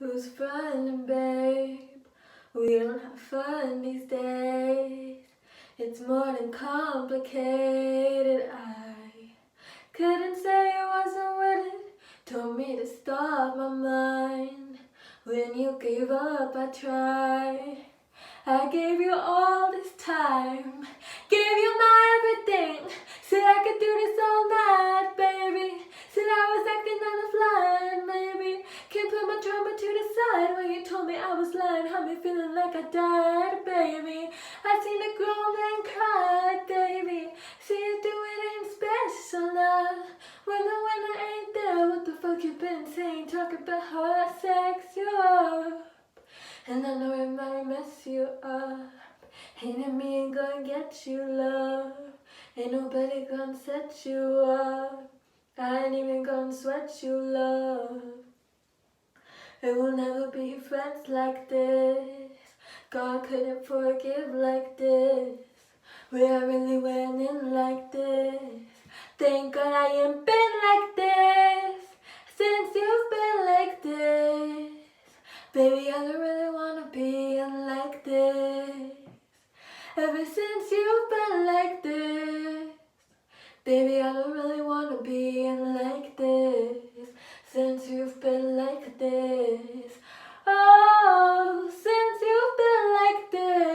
Who's frontin', babe? We don't have fun these days. It's more than complicated. I couldn't say I wasn't with it. Told me to stop my mind. When you gave up, I tried. I gave you all this time, gave you my everything. Said I could do this all night, baby. Said I was acting on the fly, maybe. Can't put my drama to the side when you told me I was lying. Had me feeling like I died, baby. I seen the grown man cry, baby. See you do it ain't special enough. When the winner ain't there, what the fuck you been saying? Talking about how I sex you up. And I know it might mess you up. Hating me ain't gonna get you love. Ain't nobody gonna set you up. I ain't even gonna sweat you, love. It will never be friends like this. God couldn't forgive like this. We are really went in like this. Thank God I ain't been like this since you've been like this. Baby, I don't really wanna be in like this. Ever since you've been like this. Baby, I don't really wanna be in like this. Since you've been like this. Oh, since you've been like this.